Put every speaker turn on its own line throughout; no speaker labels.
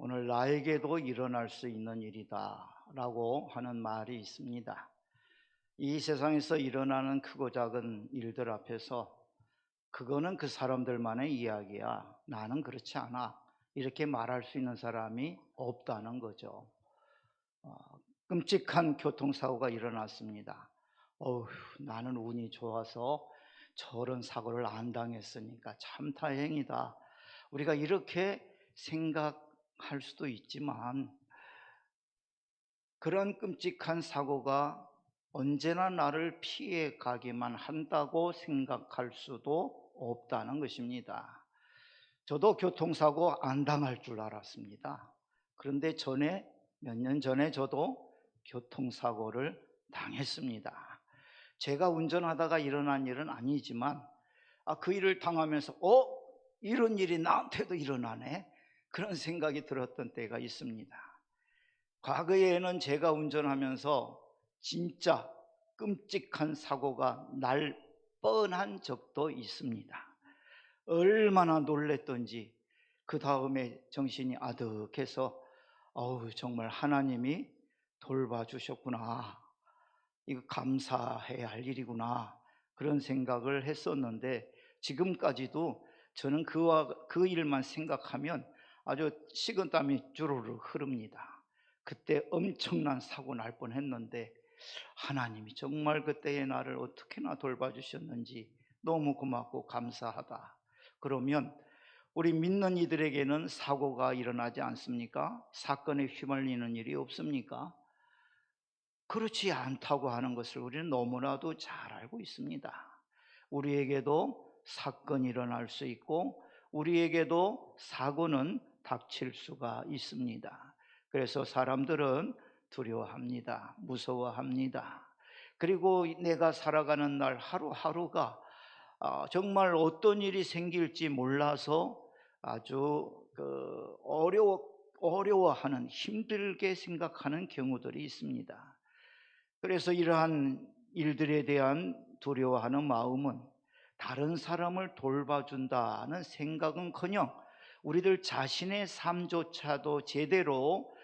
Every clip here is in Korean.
오늘 나에게도 일어날 수 있는 일이다 라고 하는 말이 있습니다. 이 세상에서 일어나는 크고 작은 일들 앞에서 그거는 그 사람들만의 이야기야, 나는 그렇지 않아, 이렇게 말할 수 있는 사람이 없다는 거죠. 어, 끔찍한 교통사고가 일어났습니다. 어휴, 나는 운이 좋아서 저런 사고를 안 당했으니까 참 다행이다, 우리가 이렇게 생각할 수도 있지만, 그런 끔찍한 사고가 언제나 나를 피해 가기만 한다고 생각할 수도 없다는 것입니다. 저도 교통사고 안 당할 줄 알았습니다. 그런데 몇 년 전에 저도 교통사고를 당했습니다. 제가 운전하다가 일어난 일은 아니지만, 그 일을 당하면서 이런 일이 나한테도 일어나네, 그런 생각이 들었던 때가 있습니다. 과거에는 제가 운전하면서 진짜 끔찍한 사고가 날 뻔한 적도 있습니다. 얼마나 놀랬던지 그 다음에 정신이 아득해서 정말 하나님이 돌봐주셨구나, 이거 감사해야 할 일이구나, 그런 생각을 했었는데, 지금까지도 저는 그 일만 생각하면 아주 식은땀이 주르르 흐릅니다. 그때 엄청난 사고 날 뻔했는데 하나님이 정말 그때의 나를 어떻게나 돌봐주셨는지 너무 고맙고 감사하다. 그러면 우리 믿는 이들에게는 사고가 일어나지 않습니까? 사건에 휘말리는 일이 없습니까? 그렇지 않다고 하는 것을 우리는 너무나도 잘 알고 있습니다. 우리에게도 사건이 일어날 수 있고 우리에게도 사고는 닥칠 수가 있습니다. 그래서 사람들은 두려워합니다. 무서워합니다. 그리고 내가 살아가는 날 하루하루가 정말 어떤 일이 생길지 몰라서 아주 어려워하는, 힘들게 생각하는 경우들이 있습니다. 그래서 이러한 일들에 대한 두려워하는 마음은 다른 사람을 돌봐준다는 생각은커녕 우리들 자신의 삶조차도 제대로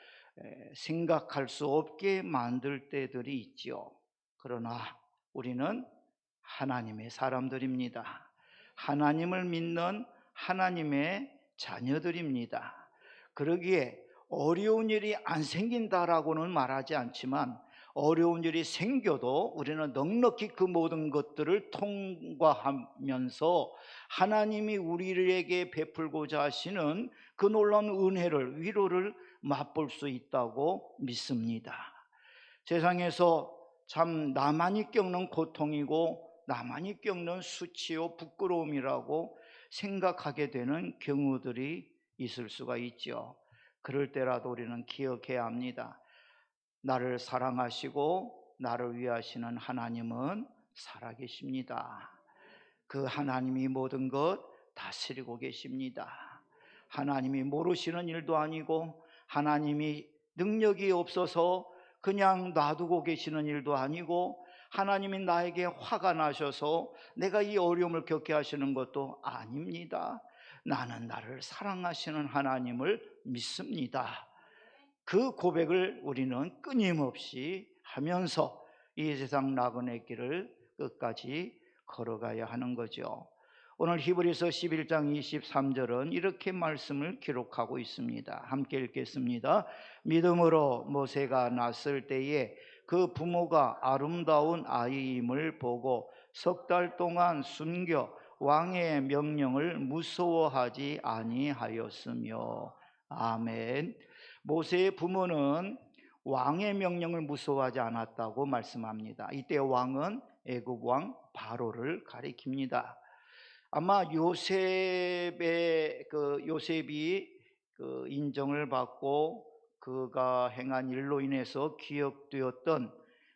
생각할 수 없게 만들 때들이 있지요. 그러나 우리는 하나님의 사람들입니다. 하나님을 믿는 하나님의 자녀들입니다. 그러기에 어려운 일이 안 생긴다라고는 말하지 않지만, 어려운 일이 생겨도 우리는 넉넉히 그 모든 것들을 통과하면서 하나님이 우리에게 베풀고자 하시는 그 놀라운 은혜를, 위로를 맛볼 수 있다고 믿습니다. 세상에서 참 나만이 겪는 고통이고 나만이 겪는 수치요 부끄러움이라고 생각하게 되는 경우들이 있을 수가 있죠. 그럴 때라도 우리는 기억해야 합니다. 나를 사랑하시고 나를 위하시는 하나님은 살아계십니다. 그 하나님이 모든 것 다스리고 계십니다. 하나님이 모르시는 일도 아니고 하나님이 능력이 없어서 그냥 놔두고 계시는 일도 아니고 하나님이 나에게 화가 나셔서 내가 이 어려움을 겪게 하시는 것도 아닙니다. 나는 나를 사랑하시는 하나님을 믿습니다. 그 고백을 우리는 끊임없이 하면서 이 세상 나그네 길을 끝까지 걸어가야 하는 거죠. 오늘 히브리서 11장 23절은 이렇게 말씀을 기록하고 있습니다. 함께 읽겠습니다. 믿음으로 모세가 낳았을 때에 그 부모가 아름다운 아이임을 보고 석 달 동안 숨겨 왕의 명령을 무서워하지 아니하였으며. 아멘. 모세의 부모는 왕의 명령을 무서워하지 않았다고 말씀합니다. 이때 왕은 애굽 왕 바로를 가리킵니다. 아마 요셉이 인정을 받고 그가 행한 일로 인해서 기억되었던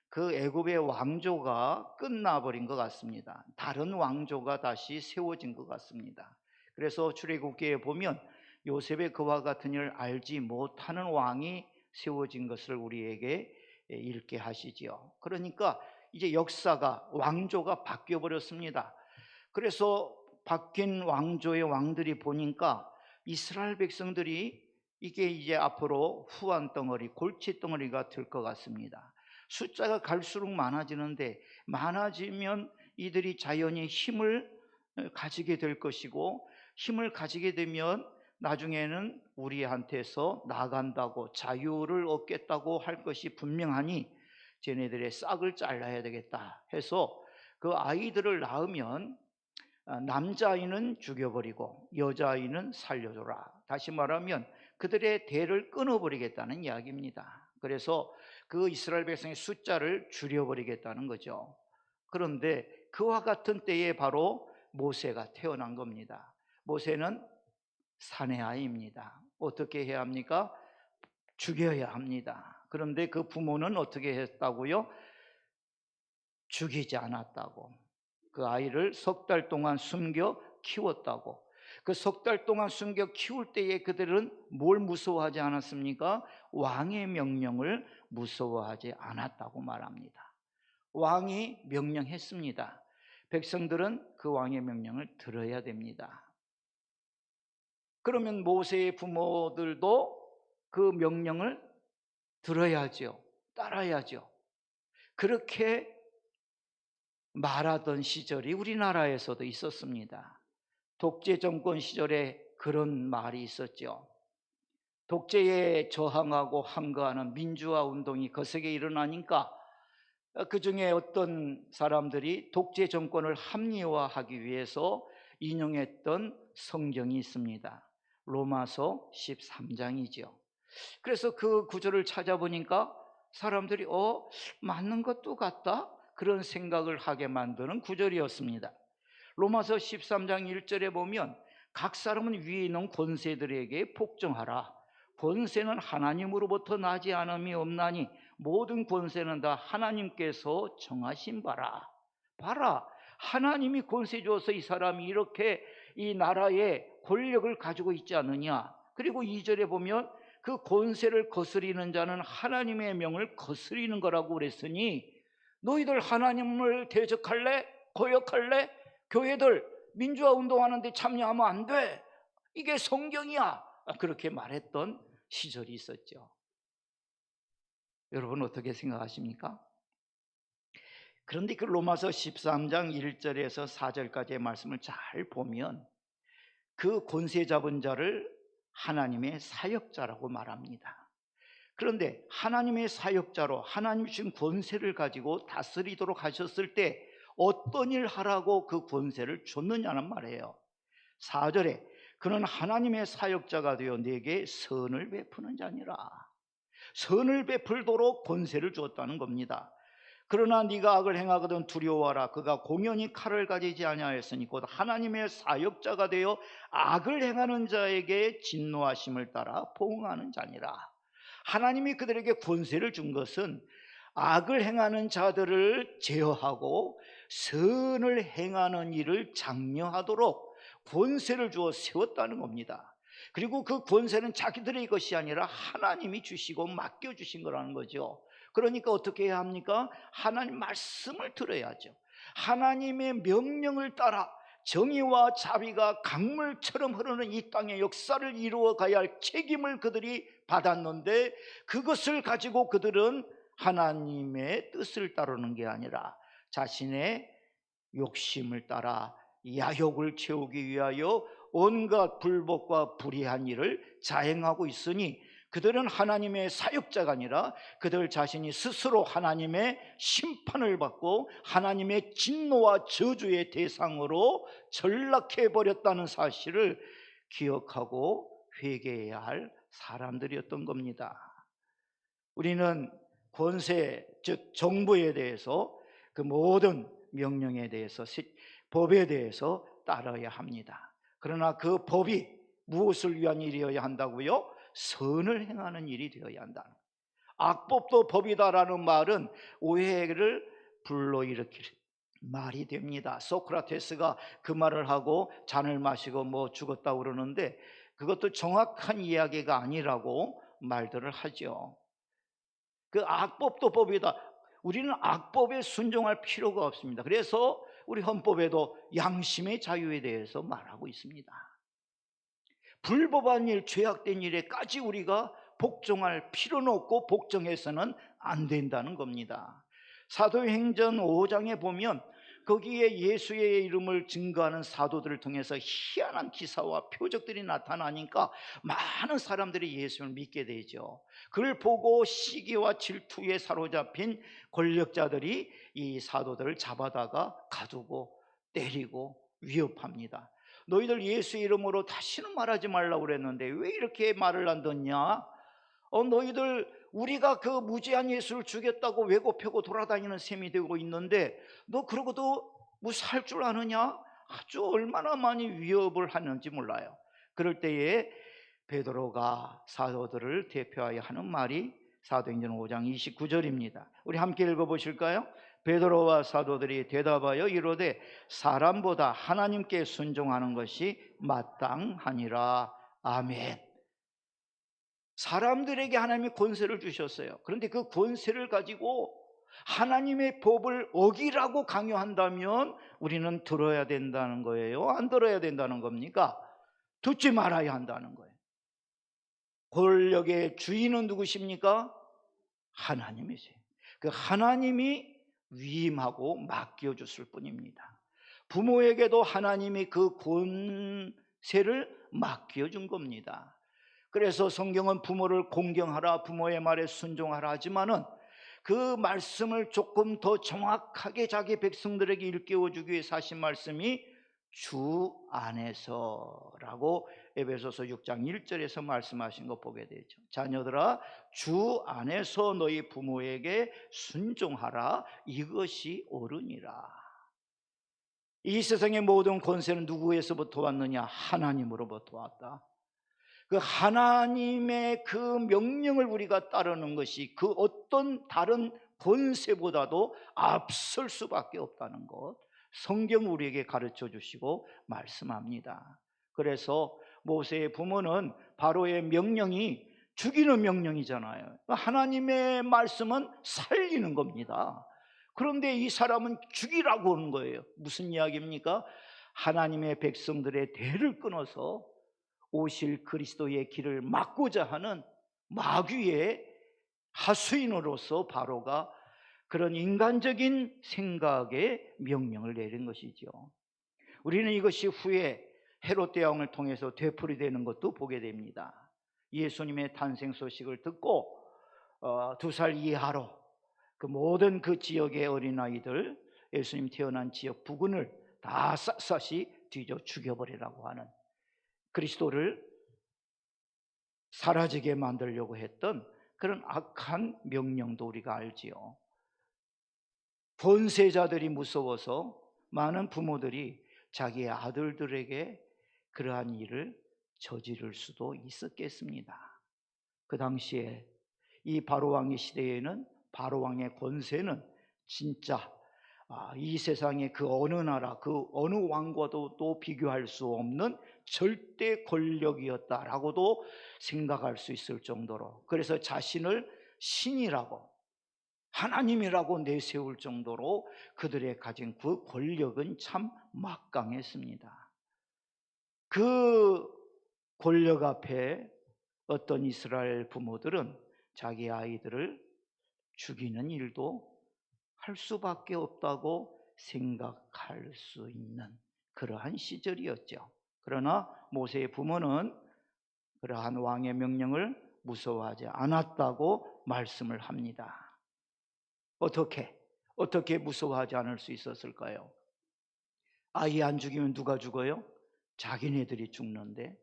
그 애굽의 왕조가 끝나버린 것 같습니다. 다른 왕조가 다시 세워진 것 같습니다. 그래서 출애굽기에 보면 요셉의 그와 같은 일을 알지 못하는 왕이 세워진 것을 우리에게 읽게 하시지요. 그러니까 이제 왕조가 바뀌어 버렸습니다. 그래서 바뀐 왕조의 왕들이 보니까 이스라엘 백성들이 이게 이제 앞으로 후한 덩어리, 골치 덩어리가 될 것 같습니다. 숫자가 갈수록 많아지는데, 많아지면 이들이 자연히 힘을 가지게 될 것이고, 힘을 가지게 되면 나중에는 우리한테서 나간다고, 자유를 얻겠다고 할 것이 분명하니 쟤네들의 싹을 잘라야 되겠다 해서 그 아이들을 낳으면 남자아이는 죽여버리고 여자아이는 살려줘라. 다시 말하면 그들의 대를 끊어버리겠다는 이야기입니다. 그래서 그 이스라엘 백성의 숫자를 줄여버리겠다는 거죠. 그런데 그와 같은 때에 바로 모세가 태어난 겁니다. 모세는 사내아이입니다. 어떻게 해야 합니까? 죽여야 합니다. 그런데 그 부모는 어떻게 했다고요? 죽이지 않았다고. 그 아이를 석 달 동안 숨겨 키웠다고. 그 석 달 동안 숨겨 키울 때에 그들은 뭘 무서워하지 않았습니까? 왕의 명령을 무서워하지 않았다고 말합니다. 왕이 명령했습니다. 백성들은 그 왕의 명령을 들어야 됩니다. 그러면 모세의 부모들도 그 명령을 들어야죠. 따라야죠. 그렇게 말하던 시절이 우리나라에서도 있었습니다. 독재 정권 시절에 그런 말이 있었죠. 독재에 저항하고 항거하는 민주화 운동이 거세게 일어나니까 그 중에 어떤 사람들이 독재 정권을 합리화하기 위해서 인용했던 성경이 있습니다. 로마서 13장이죠. 그래서 그 구절을 찾아보니까 사람들이 맞는 것도 같다? 그런 생각을 하게 만드는 구절이었습니다. 로마서 13장 1절에 보면 각 사람은 위에 있는 권세들에게 복종하라. 권세는 하나님으로부터 나지 않음이 없나니 모든 권세는 다 하나님께서 정하신 바라. 봐라, 하나님이 권세 주어서 이 사람이 이렇게 이 나라의 권력을 가지고 있지 않느냐. 그리고 2절에 보면 그 권세를 거스리는 자는 하나님의 명을 거스리는 거라고 그랬으니 너희들 하나님을 대적할래? 거역할래? 교회들 민주화 운동하는데 참여하면 안 돼. 이게 성경이야. 그렇게 말했던 시절이 있었죠. 여러분 어떻게 생각하십니까? 그런데 그 로마서 13장 1절에서 4절까지의 말씀을 잘 보면 그 권세 잡은 자를 하나님의 사역자라고 말합니다. 그런데 하나님의 사역자로 하나님 주신 권세를 가지고 다스리도록 하셨을 때 어떤 일 하라고 그 권세를 줬느냐는 말이에요. 4절에 그는 하나님의 사역자가 되어 네게 선을 베푸는 자니라. 선을 베풀도록 권세를 주었다는 겁니다. 그러나 네가 악을 행하거든 두려워하라. 그가 공연히 칼을 가지지 아니하였으니 곧 하나님의 사역자가 되어 악을 행하는 자에게 진노하심을 따라 보응하는 자니라. 하나님이 그들에게 권세를 준 것은 악을 행하는 자들을 제어하고 선을 행하는 일을 장려하도록 권세를 주어 세웠다는 겁니다. 그리고 그 권세는 자기들의 것이 아니라 하나님이 주시고 맡겨주신 거라는 거죠. 그러니까 어떻게 해야 합니까? 하나님 말씀을 들어야죠. 하나님의 명령을 따라 정의와 자비가 강물처럼 흐르는 이 땅의 역사를 이루어 가야 할 책임을 그들이 받았는데 그것을 가지고 그들은 하나님의 뜻을 따르는 게 아니라 자신의 욕심을 따라 야욕을 채우기 위하여 온갖 불법과 불의한 일을 자행하고 있으니 그들은 하나님의 사역자가 아니라 그들 자신이 스스로 하나님의 심판을 받고 하나님의 진노와 저주의 대상으로 전락해버렸다는 사실을 기억하고 회개해야 할 사람들이었던 겁니다. 우리는 권세, 즉 정부에 대해서 그 모든 명령에 대해서 법에 대해서 따라야 합니다. 그러나 그 법이 무엇을 위한 일이어야 한다고요? 선을 행하는 일이 되어야 한다. 악법도 법이다라는 말은 오해를 불러일으킬 말이 됩니다. 소크라테스가 그 말을 하고 잔을 마시고 뭐 죽었다고 그러는데 그것도 정확한 이야기가 아니라고 말들을 하죠. 그 악법도 법이다. 우리는 악법에 순종할 필요가 없습니다. 그래서 우리 헌법에도 양심의 자유에 대해서 말하고 있습니다. 불법한 일, 죄악된 일에까지 우리가 복종할 필요는 없고 복종해서는 안 된다는 겁니다. 사도행전 5장에 보면 거기에 예수의 이름을 증거하는 사도들을 통해서 희한한 기사와 표적들이 나타나니까 많은 사람들이 예수를 믿게 되죠. 그걸 보고 시기와 질투에 사로잡힌 권력자들이 이 사도들을 잡아다가 가두고 때리고 위협합니다. 너희들 예수의 이름으로 다시는 말하지 말라고 그랬는데 왜 이렇게 말을 안 듣냐? 너희들 우리가 그 무죄한 예수를 죽였다고 왜곡하고 돌아다니는 셈이 되고 있는데 너 그러고도 무사할 줄 아느냐? 아주 얼마나 많이 위협을 하는지 몰라요. 그럴 때에 베드로가 사도들을 대표하여 하는 말이 사도행전 5장 29절입니다. 우리 함께 읽어보실까요? 베드로와 사도들이 대답하여 이르되 사람보다 하나님께 순종하는 것이 마땅하니라. 아멘. 사람들에게 하나님이 권세를 주셨어요. 그런데 그 권세를 가지고 하나님의 법을 어기라고 강요한다면 우리는 들어야 된다는 거예요? 안 들어야 된다는 겁니까? 듣지 말아야 한다는 거예요. 권력의 주인은 누구십니까? 하나님이세요. 그 하나님이 위임하고 맡겨줬을 뿐입니다. 부모에게도 하나님이 그 권세를 맡겨준 겁니다. 그래서 성경은 부모를 공경하라, 부모의 말에 순종하라 하지만은 그 말씀을 조금 더 정확하게 자기 백성들에게 일깨워주기 위해서 하신 말씀이 주 안에서라고 에베소서 6장 1절에서 말씀하신 거 보게 되죠. 자녀들아, 주 안에서 너희 부모에게 순종하라. 이것이 옳으니라. 이 세상의 모든 권세는 누구에서부터 왔느냐? 하나님으로부터 왔다. 그 하나님의 그 명령을 우리가 따르는 것이 그 어떤 다른 권세보다도 앞설 수밖에 없다는 것, 성경 우리에게 가르쳐 주시고 말씀합니다. 그래서 모세의 부모는 바로의 명령이 죽이는 명령이잖아요. 하나님의 말씀은 살리는 겁니다. 그런데 이 사람은 죽이라고 하는 거예요. 무슨 이야기입니까? 하나님의 백성들의 대를 끊어서 오실 그리스도의 길을 막고자 하는 마귀의 하수인으로서 바로가 그런 인간적인 생각에 명령을 내린 것이죠. 우리는 이것이 후에 헤롯 대왕을 통해서 되풀이되는 것도 보게 됩니다. 예수님의 탄생 소식을 듣고 2살 이하로 그 모든 그 지역의 어린아이들, 예수님 태어난 지역 부근을 다 샅샅이 뒤져 죽여버리라고 하는, 그리스도를 사라지게 만들려고 했던 그런 악한 명령도 우리가 알지요. 권세자들이 무서워서 많은 부모들이 자기의 아들들에게 그러한 일을 저지를 수도 있었겠습니다. 그 당시에 이 바로왕의 시대에는 바로왕의 권세는 진짜 이 세상의 그 어느 나라, 그 어느 왕과도 또 비교할 수 없는 절대 권력이었다라고도 생각할 수 있을 정도로, 그래서 자신을 신이라고 하나님이라고 내세울 정도로 그들의 가진 그 권력은 참 막강했습니다. 그 권력 앞에 어떤 이스라엘 부모들은 자기 아이들을 죽이는 일도 할 수밖에 없다고 생각할 수 있는 그러한 시절이었죠. 그러나 모세의 부모는 그러한 왕의 명령을 무서워하지 않았다고 말씀을 합니다. 어떻게 무서워하지 않을 수 있었을까요? 아이 안 죽이면 누가 죽어요? 자기네들이 죽는데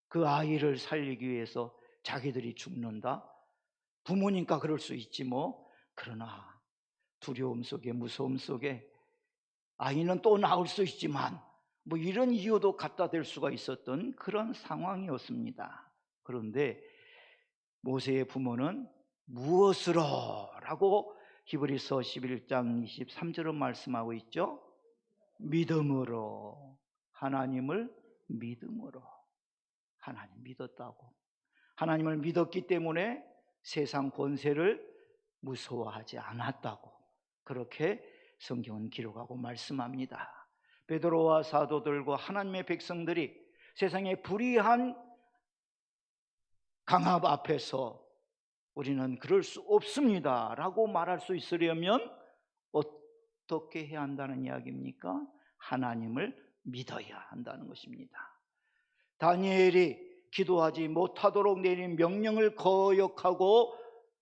그 아이를 살리기 위해서 자기들이 죽는다? 부모니까 그럴 수 있지 뭐. 그러나 두려움 속에, 무서움 속에 아이는 또 나올 수 있지만 뭐 이런 이유도 갖다 댈 수가 있었던 그런 상황이었습니다. 그런데 모세의 부모는 무엇으로? 라고 히브리서 11장 23절은 말씀하고 있죠. 믿음으로, 하나님을 믿음으로. 하나님 믿었다고. 하나님을 믿었기 때문에 세상 권세를 무서워하지 않았다고, 그렇게 성경은 기록하고 말씀합니다. 베드로와 사도들과 하나님의 백성들이 세상의 불의한 강압 앞에서 우리는 그럴 수 없습니다 라고 말할 수 있으려면 어떻게 해야 한다는 이야기입니까? 하나님을 믿어야 한다는 것입니다. 다니엘이 기도하지 못하도록 내린 명령을 거역하고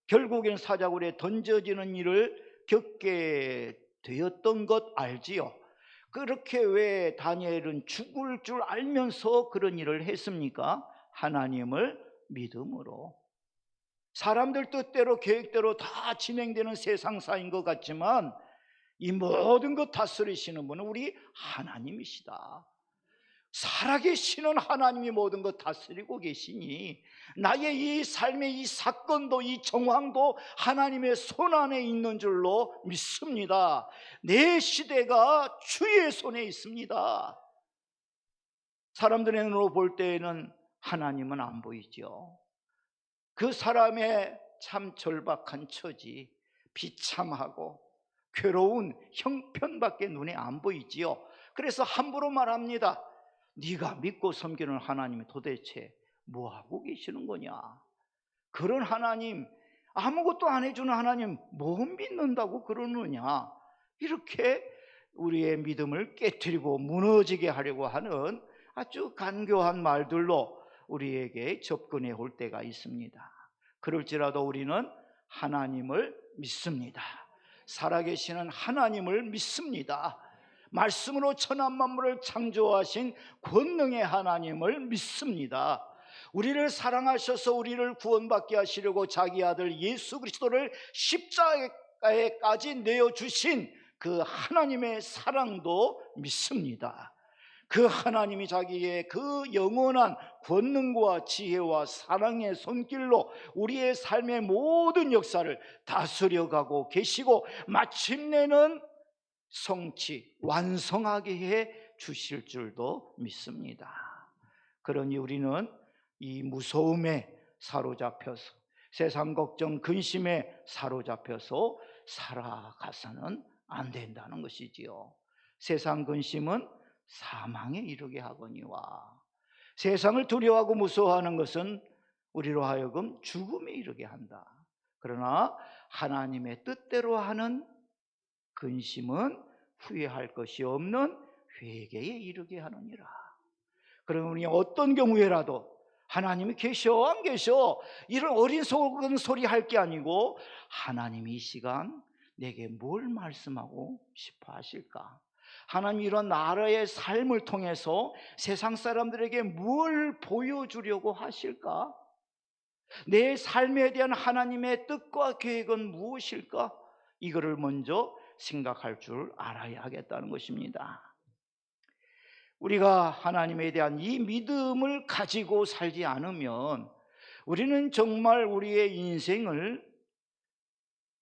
결국엔 사자굴에 던져지는 일을 겪게 되었던 것 알지요? 그렇게 왜 다니엘은 죽을 줄 알면서 그런 일을 했습니까? 하나님을 믿음으로. 사람들 뜻대로 계획대로 다 진행되는 세상사인 것 같지만 이 모든 것 다스리시는 분은 우리 하나님이시다. 살아계시는 하나님이 모든 것 다스리고 계시니 나의 이 삶의 이 사건도 이 정황도 하나님의 손안에 있는 줄로 믿습니다. 내 시대가 주의 손에 있습니다. 사람들의 눈으로 볼 때에는 하나님은 안 보이죠. 그 사람의 참 절박한 처지, 비참하고 괴로운 형편밖에 눈에 안 보이지요. 그래서 함부로 말합니다. 네가 믿고 섬기는 하나님이 도대체 뭐하고 계시는 거냐? 그런 하나님, 아무것도 안 해주는 하나님 뭐 믿는다고 그러느냐? 이렇게 우리의 믿음을 깨트리고 무너지게 하려고 하는 아주 간교한 말들로 우리에게 접근해 올 때가 있습니다. 그럴지라도 우리는 하나님을 믿습니다. 살아계시는 하나님을 믿습니다. 말씀으로 천한 만물을 창조하신 권능의 하나님을 믿습니다. 우리를 사랑하셔서 우리를 구원받게 하시려고 자기 아들 예수 그리스도를 십자가에까지 내어주신 그 하나님의 사랑도 믿습니다. 그 하나님이 자기의 그 영원한 권능과 지혜와 사랑의 손길로 우리의 삶의 모든 역사를 다스려가고 계시고 마침내는 성취, 완성하게 해 주실 줄도 믿습니다. 그러니 우리는 이 무서움에 사로잡혀서 세상 걱정, 근심에 사로잡혀서 살아가서는 안 된다는 것이지요. 세상 근심은 사망에 이르게 하거니와 세상을 두려워하고 무서워하는 것은 우리로 하여금 죽음에 이르게 한다. 그러나 하나님의 뜻대로 하는 근심은 후회할 것이 없는 회개에 이르게 하느니라. 그러면 우리 어떤 경우에라도 하나님이 계셔 안 계셔 이런 어린 속은 소리 할 게 아니고 하나님이 이 시간 내게 뭘 말씀하고 싶어 하실까? 하나님 이런 나라의 삶을 통해서 세상 사람들에게 뭘 보여주려고 하실까? 내 삶에 대한 하나님의 뜻과 계획은 무엇일까? 이거를 먼저 생각할 줄 알아야 하겠다는 것입니다. 우리가 하나님에 대한 이 믿음을 가지고 살지 않으면 우리는 정말 우리의 인생을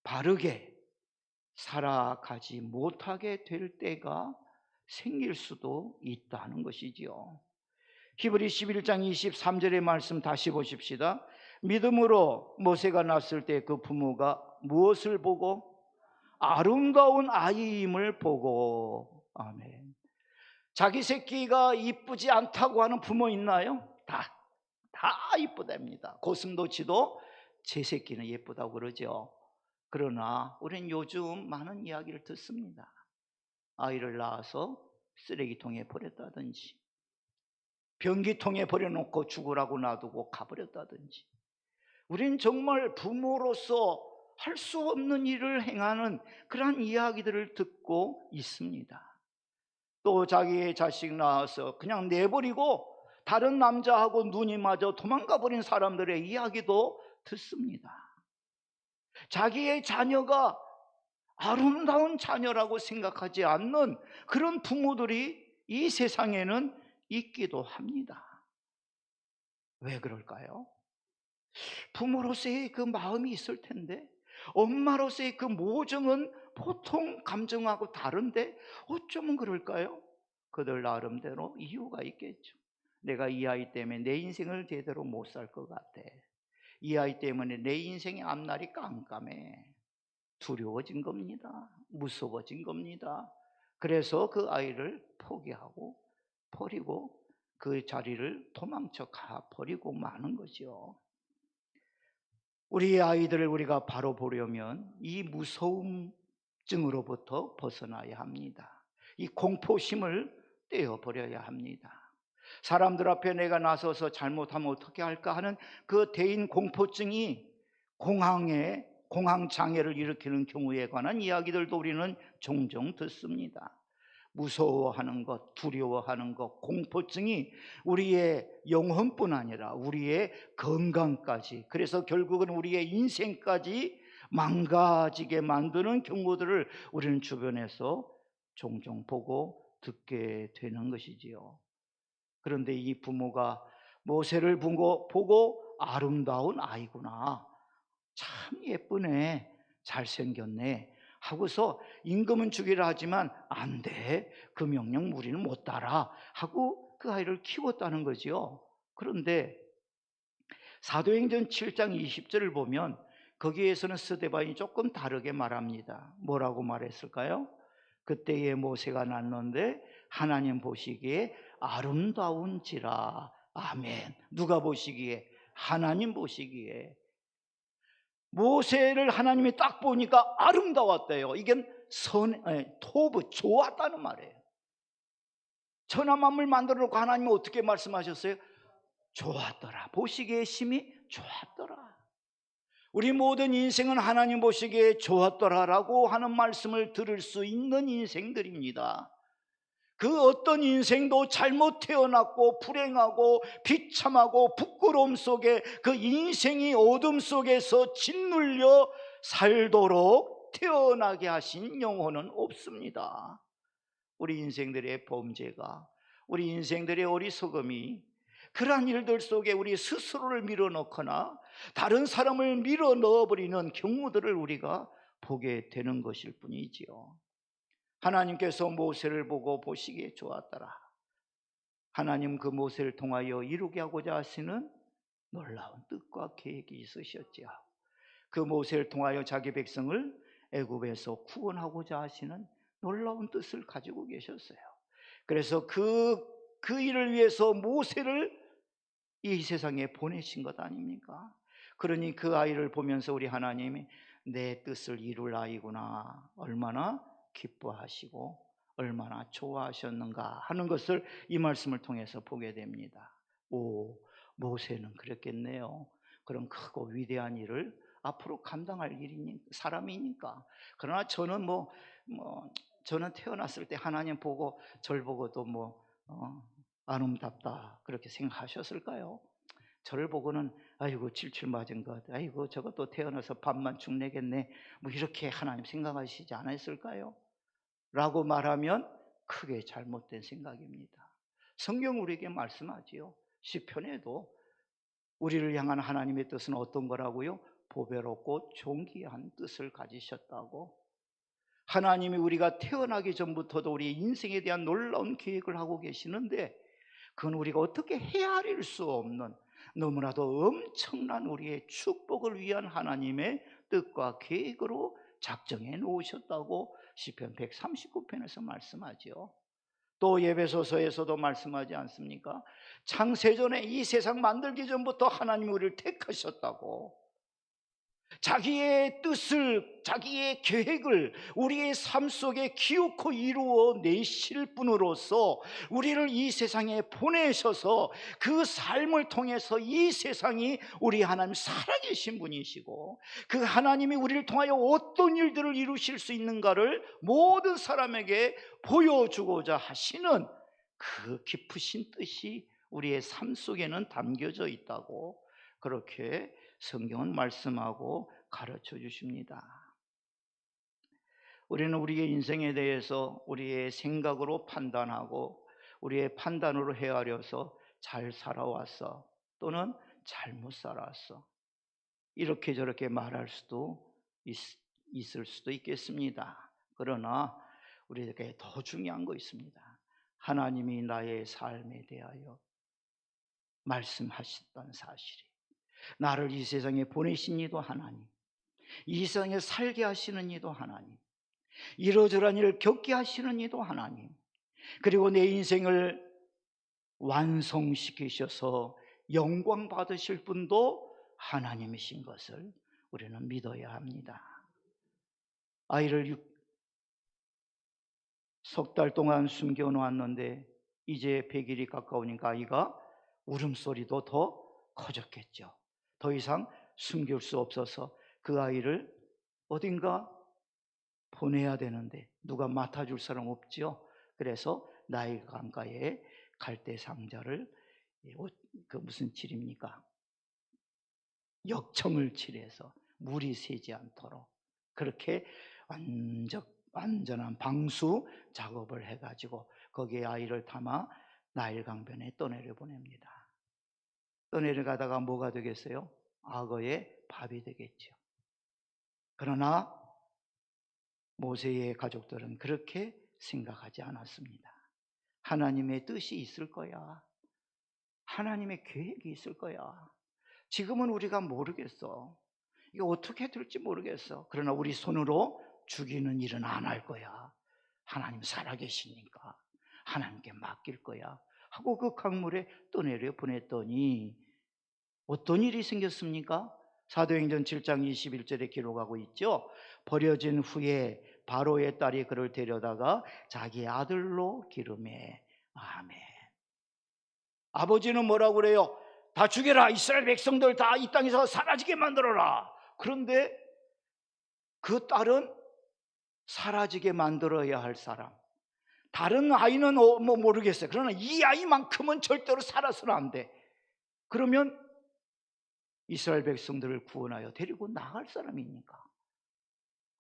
바르게 살아가지 못하게 될 때가 생길 수도 있다는 것이지요. 히브리 11장 23절의 말씀 다시 보십시다. 믿음으로 모세가 낳았을 때 그 부모가 무엇을 보고? 아름다운 아이임을 보고. 아멘. 자기 새끼가 이쁘지 않다고 하는 부모 있나요? 다 이쁘답니다. 고슴도치도 제 새끼는 예쁘다고 그러죠. 그러나 우리는 요즘 많은 이야기를 듣습니다. 아이를 낳아서 쓰레기통에 버렸다든지 변기통에 버려놓고 죽으라고 놔두고 가버렸다든지 우리는 정말 부모로서 할 수 없는 일을 행하는 그러한 이야기들을 듣고 있습니다. 또 자기의 자식 낳아서 그냥 내버리고 다른 남자하고 눈이 맞아 도망가 버린 사람들의 이야기도 듣습니다. 자기의 자녀가 아름다운 자녀라고 생각하지 않는 그런 부모들이 이 세상에는 있기도 합니다. 왜 그럴까요? 부모로서의 그 마음이 있을 텐데 엄마로서의 그 모정은 보통 감정하고 다른데 어쩌면 그럴까요? 그들 나름대로 이유가 있겠죠. 내가 이 아이 때문에 내 인생을 제대로 못 살 것 같아. 이 아이 때문에 내 인생의 앞날이 깜깜해. 두려워진 겁니다. 무서워진 겁니다. 그래서 그 아이를 포기하고 버리고 그 자리를 도망쳐 가버리고 마는 거죠. 우리 아이들을 우리가 바로 보려면 이 무서움증으로부터 벗어나야 합니다. 이 공포심을 떼어버려야 합니다. 사람들 앞에 내가 나서서 잘못하면 어떻게 할까 하는 그 대인 공포증이 공황 장애를 일으키는 경우에 관한 이야기들도 우리는 종종 듣습니다. 무서워하는 것, 두려워하는 것, 공포증이 우리의 영혼뿐 아니라 우리의 건강까지, 그래서 결국은 우리의 인생까지 망가지게 만드는 경우들을 우리는 주변에서 종종 보고 듣게 되는 것이지요. 그런데 이 부모가 모세를 보고 아름다운 아이구나, 참 예쁘네, 잘생겼네 하고서 임금은 주기를 하지만 안 돼, 그 명령 우리는 못 따라 하고 그 아이를 키웠다는 거지요. 그런데 사도행전 7장 20절을 보면 거기에서는 스데반이 조금 다르게 말합니다. 뭐라고 말했을까요? 그때에 모세가 낳는데 하나님 보시기에 아름다운지라. 아멘. 누가 보시기에? 하나님 보시기에. 모세를 하나님이 딱 보니까 아름다웠대요. 이게 토브, 좋았다는 말이에요. 천하 만물 만들어 놓고 하나님이 어떻게 말씀하셨어요? 좋았더라. 보시기에 심히 좋았더라. 우리 모든 인생은 하나님 보시기에 좋았더라라고 하는 말씀을 들을 수 있는 인생들입니다. 그 어떤 인생도 잘못 태어났고 불행하고 비참하고 부끄러움 속에 그 인생이 어둠 속에서 짓눌려 살도록 태어나게 하신 영혼은 없습니다. 우리 인생들의 범죄가, 우리 인생들의 어리석음이 그러한 일들 속에 우리 스스로를 밀어넣거나 다른 사람을 밀어넣어버리는 경우들을 우리가 보게 되는 것일 뿐이지요. 하나님께서 모세를 보고 보시기에 좋았더라. 하나님 그 모세를 통하여 이루게 하고자 하시는 놀라운 뜻과 계획이 있으셨지요. 그 모세를 통하여 자기 백성을 애굽에서 구원하고자 하시는 놀라운 뜻을 가지고 계셨어요. 그래서 그 일을 위해서 모세를 이 세상에 보내신 것 아닙니까? 그러니 그 아이를 보면서 우리 하나님이 내 뜻을 이룰 아이구나, 얼마나 기뻐하시고 얼마나 좋아하셨는가 하는 것을 이 말씀을 통해서 보게 됩니다. 오, 모세는 그랬겠네요. 그런 크고 위대한 일을 앞으로 감당할 사람이니까. 그러나 저는 저는 태어났을 때 하나님 보고 절 보고도 아름답다 그렇게 생각하셨을까요? 저를 보고는 아이고 칠칠 맞은 것, 아이고 저것도 태어나서 밥만 죽내겠네, 이렇게 하나님 생각하시지 않았을까요? 라고 말하면 크게 잘못된 생각입니다. 성경 우리에게 말씀하지요. 시편에도 우리를 향한 하나님의 뜻은 어떤 거라고요? 보배롭고 존귀한 뜻을 가지셨다고. 하나님이 우리가 태어나기 전부터도 우리의 인생에 대한 놀라운 계획을 하고 계시는데 그건 우리가 어떻게 헤아릴 수 없는 너무나도 엄청난 우리의 축복을 위한 하나님의 뜻과 계획으로 작정해 놓으셨다고 시편 139편에서 말씀하지요. 또 예배소서에서도 말씀하지 않습니까? 창세전에 이 세상 만들기 전부터 하나님이 우리를 택하셨다고. 자기의 뜻을, 자기의 계획을 우리의 삶 속에 기어코 이루어 내실 분으로서 우리를 이 세상에 보내셔서 그 삶을 통해서 이 세상이 우리 하나님 살아계신 분이시고 그 하나님이 우리를 통하여 어떤 일들을 이루실 수 있는가를 모든 사람에게 보여주고자 하시는 그 깊으신 뜻이 우리의 삶 속에는 담겨져 있다고 그렇게 성경은 말씀하고 가르쳐 주십니다. 우리는 우리의 인생에 대해서 우리의 생각으로 판단하고 우리의 판단으로 헤아려서 잘 살아왔어 또는 잘못 살았어 이렇게 저렇게 말할 수도 있을 수도 있겠습니다. 그러나 우리에게 더 중요한 거 있습니다. 하나님이 나의 삶에 대하여 말씀하셨던 사실이, 나를 이 세상에 보내신 이도 하나님, 이 세상에 살게 하시는 이도 하나님, 이러저러한 일을 겪게 하시는 이도 하나님, 그리고 내 인생을 완성시키셔서 영광 받으실 분도 하나님이신 것을 우리는 믿어야 합니다. 아이를 석 달 동안 숨겨놓았는데 이제 100일이 가까우니까 아이가 울음소리도 더 커졌겠죠. 더 이상 숨길 수 없어서 그 아이를 어딘가 보내야 되는데 누가 맡아줄 사람 없죠. 그래서 나일 강가에 갈대 상자를, 그 무슨 칠입니까? 역청을 칠해서 물이 새지 않도록 그렇게 완전한 방수 작업을 해가지고 거기에 아이를 담아 나일 강변에 떠내려 보냅니다. 떠내려가다가 뭐가 되겠어요? 악어의 밥이 되겠죠. 그러나 모세의 가족들은 그렇게 생각하지 않았습니다. 하나님의 뜻이 있을 거야. 하나님의 계획이 있을 거야. 지금은 우리가 모르겠어. 이게 어떻게 될지 모르겠어. 그러나 우리 손으로 죽이는 일은 안 할 거야. 하나님 살아계시니까 하나님께 맡길 거야 하고 그 강물에 떠내려 보냈더니 어떤 일이 생겼습니까? 사도행전 7장 21절에 기록하고 있죠. 버려진 후에 바로의 딸이 그를 데려다가 자기 아들로 기름해. 아멘. 아버지는 뭐라고 그래요? 다 죽여라. 이스라엘 백성들 다 이 땅에서 사라지게 만들어라. 그런데 그 딸은 사라지게 만들어야 할 사람. 다른 아이는 뭐 모르겠어요. 그러나 이 아이만큼은 절대로 살아서는 안 돼. 그러면 이스라엘 백성들을 구원하여 데리고 나갈 사람이니까.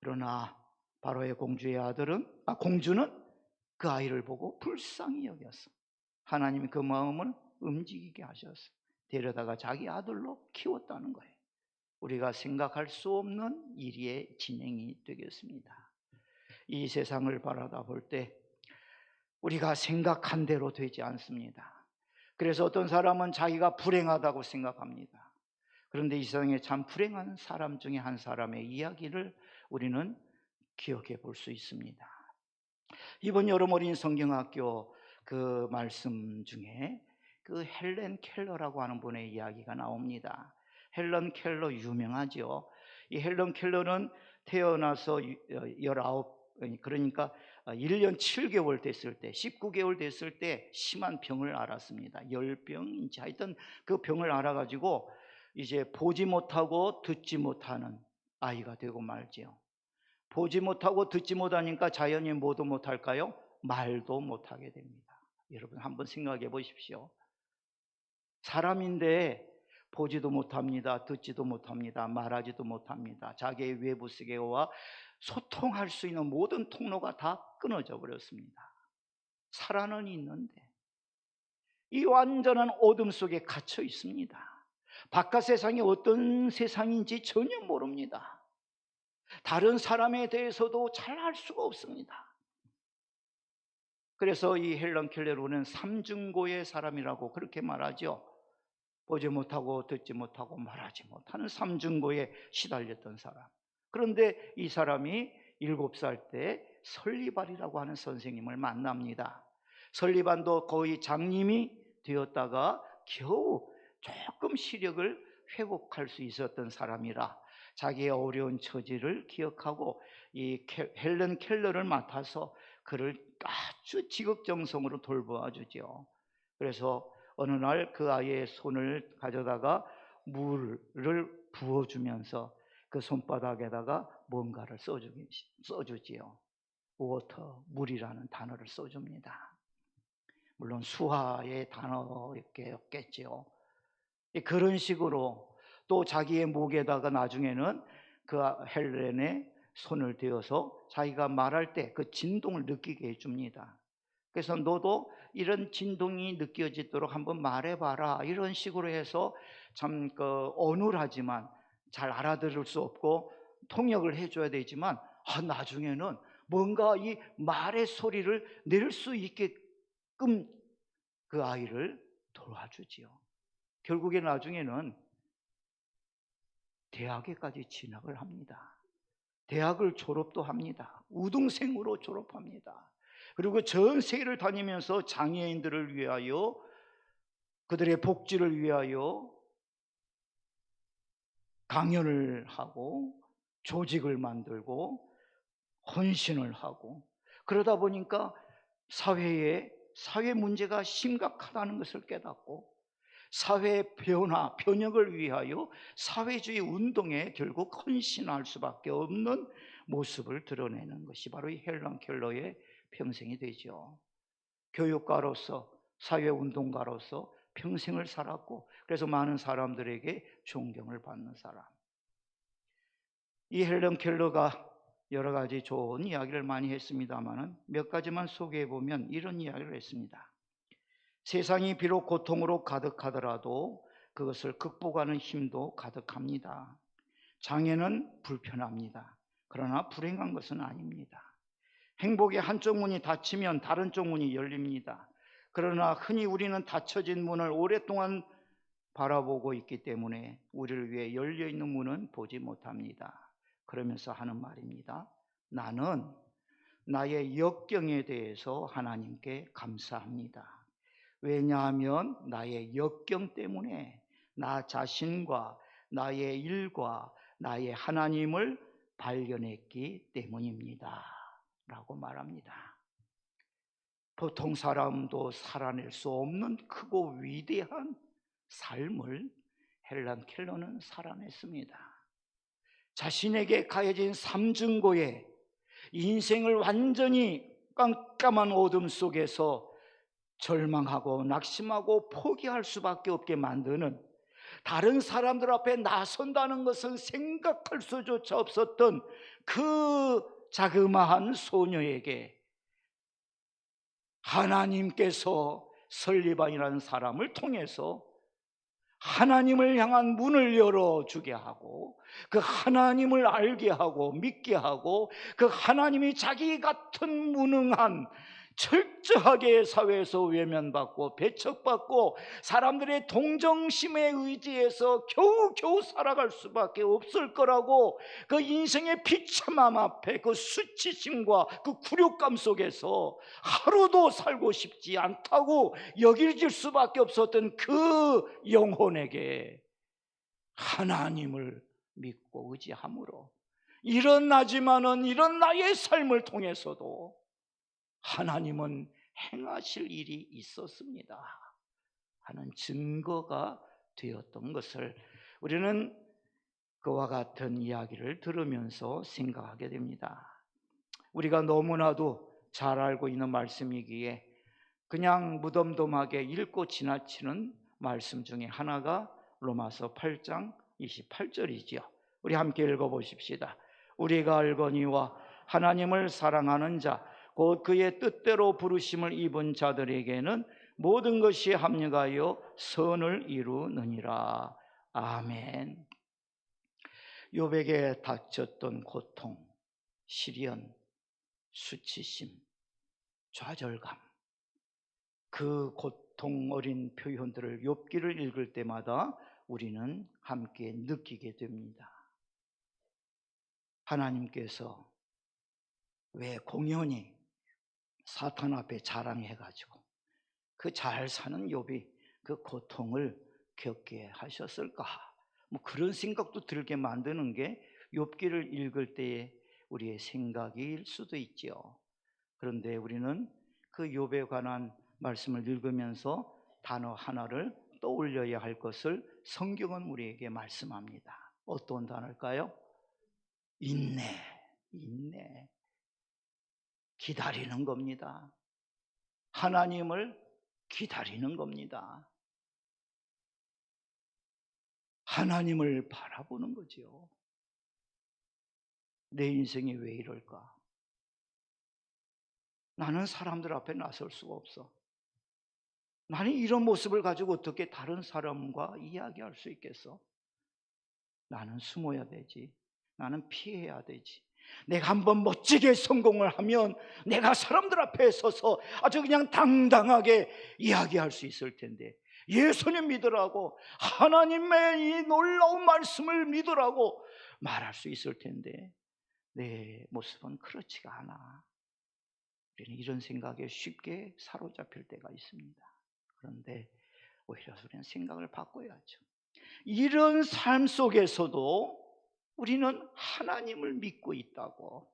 그러나 바로의 공주는 그 아이를 보고 불쌍히 여겼어. 하나님이 그 마음을 움직이게 하셨어. 데려다가 자기 아들로 키웠다는 거예요. 우리가 생각할 수 없는 일의 진행이 되겠습니다. 이 세상을 바라다 볼 때 우리가 생각한 대로 되지 않습니다. 그래서 어떤 사람은 자기가 불행하다고 생각합니다. 그런데 이 세상에 참 불행한 사람 중에 한 사람의 이야기를 우리는 기억해 볼 수 있습니다. 이번 여름 어린 성경학교 그 말씀 중에 그 헬렌 켈러라고 하는 분의 이야기가 나옵니다. 헬렌 켈러 유명하죠. 이 헬렌 켈러는 태어나서 19, 그러니까 1년 7개월 됐을 때, 19개월 됐을 때 심한 병을 알았습니다. 열병인지 하여튼 그 병을 알아가지고 이제 보지 못하고 듣지 못하는 아이가 되고 말지요. 보지 못하고 듣지 못하니까 자연히 뭐도 못할까요? 말도 못하게 됩니다. 여러분 한번 생각해 보십시오. 사람인데 보지도 못합니다. 듣지도 못합니다. 말하지도 못합니다. 자기의 외부 세계와 소통할 수 있는 모든 통로가 다 끊어져 버렸습니다. 살아는 있는데 이 완전한 어둠 속에 갇혀 있습니다. 바깥 세상이 어떤 세상인지 전혀 모릅니다. 다른 사람에 대해서도 잘 알 수가 없습니다. 그래서 이 헬런 켈러는 삼중고의 사람이라고 그렇게 말하죠. 보지 못하고 듣지 못하고 말하지 못하는 삼중고에 시달렸던 사람. 그런데 이 사람이 7살 때 설리반이라고 하는 선생님을 만납니다. 설리반도 거의 장님이 되었다가 겨우 조금 시력을 회복할 수 있었던 사람이라 자기의 어려운 처지를 기억하고 이 헬런 켈러를 맡아서 그를 아주 지극정성으로 돌보아주죠. 그래서 어느 날 그 아이의 손을 가져다가 물을 부어주면서 그 손바닥에다가 뭔가를 써주지요. 워터, 물이라는 단어를 써줍니다. 물론 수화의 단어였겠지요. 그런 식으로 또 자기의 목에다가 나중에는 그 헬렌의 손을 대어서 자기가 말할 때 그 진동을 느끼게 해줍니다. 그래서 너도 이런 진동이 느껴지도록 한번 말해봐라 이런 식으로 해서 참 어눌하지만 잘 알아들을 수 없고 통역을 해줘야 되지만 나중에는 뭔가 이 말의 소리를 낼 수 있게끔 그 아이를 도와주지요. 결국에 나중에는 대학에까지 진학을 합니다. 대학을 졸업도 합니다. 우등생으로 졸업합니다. 그리고 전 세계를 다니면서 장애인들을 위하여 그들의 복지를 위하여 강연을 하고 조직을 만들고 헌신을 하고, 그러다 보니까 사회 문제가 심각하다는 것을 깨닫고 사회 변화, 변혁을 위하여 사회주의 운동에 결국 헌신할 수밖에 없는 모습을 드러내는 것이 바로 이 헬런 켈러의 평생이 되죠. 교육가로서, 사회운동가로서 평생을 살았고, 그래서 많은 사람들에게 존경을 받는 사람. 이 헬런 켈러가 여러 가지 좋은 이야기를 많이 했습니다만 몇 가지만 소개해 보면 이런 이야기를 했습니다. 세상이 비록 고통으로 가득하더라도 그것을 극복하는 힘도 가득합니다. 장애는 불편합니다. 그러나 불행한 것은 아닙니다. 행복의 한쪽 문이 닫히면 다른 쪽 문이 열립니다. 그러나 흔히 우리는 닫혀진 문을 오랫동안 바라보고 있기 때문에 우리를 위해 열려있는 문은 보지 못합니다. 그러면서 하는 말입니다. 나는 나의 역경에 대해서 하나님께 감사합니다. 왜냐하면 나의 역경 때문에 나 자신과 나의 일과 나의 하나님을 발견했기 때문입니다 라고 말합니다. 보통 사람도 살아낼 수 없는 크고 위대한 삶을 헬런 켈러는 살아냈습니다. 자신에게 가해진 삼중고에 인생을 완전히 깜깜한 어둠 속에서 절망하고 낙심하고 포기할 수밖에 없게 만드는, 다른 사람들 앞에 나선다는 것은 생각할 수조차 없었던 그 자그마한 소녀에게 하나님께서 설리반이라는 사람을 통해서 하나님을 향한 문을 열어주게 하고, 그 하나님을 알게 하고 믿게 하고, 그 하나님이 자기 같은 무능한, 철저하게 사회에서 외면받고 배척받고 사람들의 동정심에 의지해서 겨우겨우 살아갈 수밖에 없을 거라고, 그 인생의 비참함 앞에 그 수치심과 그 굴욕감 속에서 하루도 살고 싶지 않다고 여길 수밖에 없었던 그 영혼에게 하나님을 믿고 의지함으로 이런 나지만은 이런 나의 삶을 통해서도 하나님은 행하실 일이 있었습니다 하는 증거가 되었던 것을 우리는 그와 같은 이야기를 들으면서 생각하게 됩니다. 우리가 너무나도 잘 알고 있는 말씀이기에 그냥 무덤덤하게 읽고 지나치는 말씀 중에 하나가 로마서 8장 28절이지요. 우리 함께 읽어보십시다. 우리가 알거니와 하나님을 사랑하는 자 곧 그의 뜻대로 부르심을 입은 자들에게는 모든 것이 합력하여 선을 이루느니라. 아멘. 욥에게 닥쳤던 고통, 시련, 수치심, 좌절감, 그 고통 어린 표현들을 욥기를 읽을 때마다 우리는 함께 느끼게 됩니다. 하나님께서 왜 공연히 사탄 앞에 자랑해가지고 그 잘 사는 욥이 그 고통을 겪게 하셨을까? 뭐 그런 생각도 들게 만드는 게 욥기를 읽을 때의 우리의 생각일 수도 있죠. 그런데 우리는 그 욥에 관한 말씀을 읽으면서 단어 하나를 떠올려야 할 것을 성경은 우리에게 말씀합니다. 어떤 단어일까요? 인내, 인내. 기다리는 겁니다. 하나님을 기다리는 겁니다. 하나님을 바라보는 거죠. 내 인생이 왜 이럴까? 나는 사람들 앞에 나설 수가 없어. 나는 이런 모습을 가지고 어떻게 다른 사람과 이야기할 수 있겠어? 나는 숨어야 되지. 나는 피해야 되지. 내가 한번 멋지게 성공을 하면 내가 사람들 앞에 서서 아주 그냥 당당하게 이야기할 수 있을 텐데, 예수님 믿으라고, 하나님의 이 놀라운 말씀을 믿으라고 말할 수 있을 텐데 내 모습은 그렇지가 않아. 우리는 이런 생각에 쉽게 사로잡힐 때가 있습니다. 그런데 오히려 우리는 생각을 바꿔야죠. 이런 삶 속에서도 우리는 하나님을 믿고 있다고,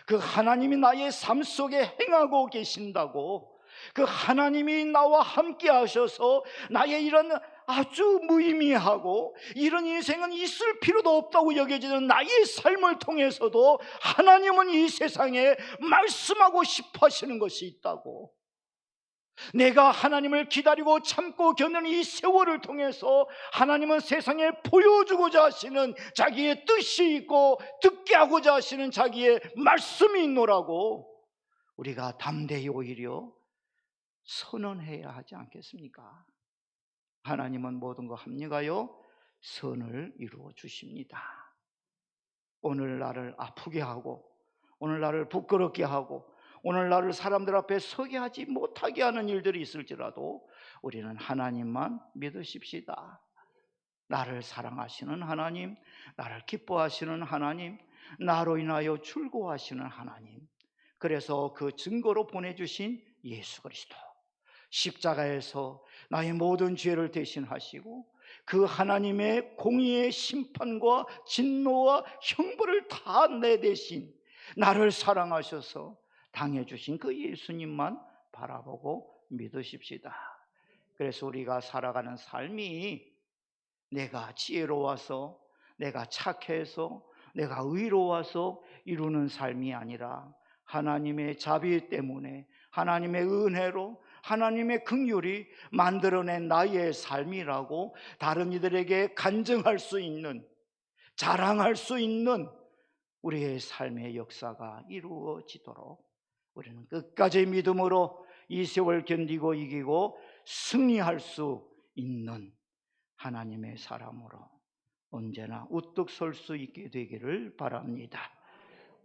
그 하나님이 나의 삶 속에 행하고 계신다고, 그 하나님이 나와 함께 하셔서 나의 이런 아주 무의미하고 이런 인생은 있을 필요도 없다고 여겨지는 나의 삶을 통해서도 하나님은 이 세상에 말씀하고 싶어 하시는 것이 있다고, 내가 하나님을 기다리고 참고 견디는 이 세월을 통해서 하나님은 세상에 보여주고자 하시는 자기의 뜻이 있고 듣게 하고자 하시는 자기의 말씀이 있노라고 우리가 담대히 오히려 선언해야 하지 않겠습니까? 하나님은 모든 거 합니까요? 선을 이루어 주십니다. 오늘 나를 아프게 하고, 오늘 나를 부끄럽게 하고, 오늘 나를 사람들 앞에 서게 하지 못하게 하는 일들이 있을지라도 우리는 하나님만 믿으십시다. 나를 사랑하시는 하나님, 나를 기뻐하시는 하나님, 나로 인하여 즐거워하시는 하나님, 그래서 그 증거로 보내주신 예수 그리스도, 십자가에서 나의 모든 죄를 대신하시고 그 하나님의 공의의 심판과 진노와 형벌을 다 내 대신 나를 사랑하셔서 당해주신 그 예수님만 바라보고 믿으십시다. 그래서 우리가 살아가는 삶이 내가 지혜로워서, 내가 착해서, 내가 의로워서 이루는 삶이 아니라 하나님의 자비 때문에, 하나님의 은혜로, 하나님의 긍휼이 만들어낸 나의 삶이라고 다른 이들에게 간증할 수 있는, 자랑할 수 있는 우리의 삶의 역사가 이루어지도록 우리는 끝까지 믿음으로 이 세월 견디고 이기고 승리할 수 있는 하나님의 사람으로 언제나 우뚝 설 수 있게 되기를 바랍니다.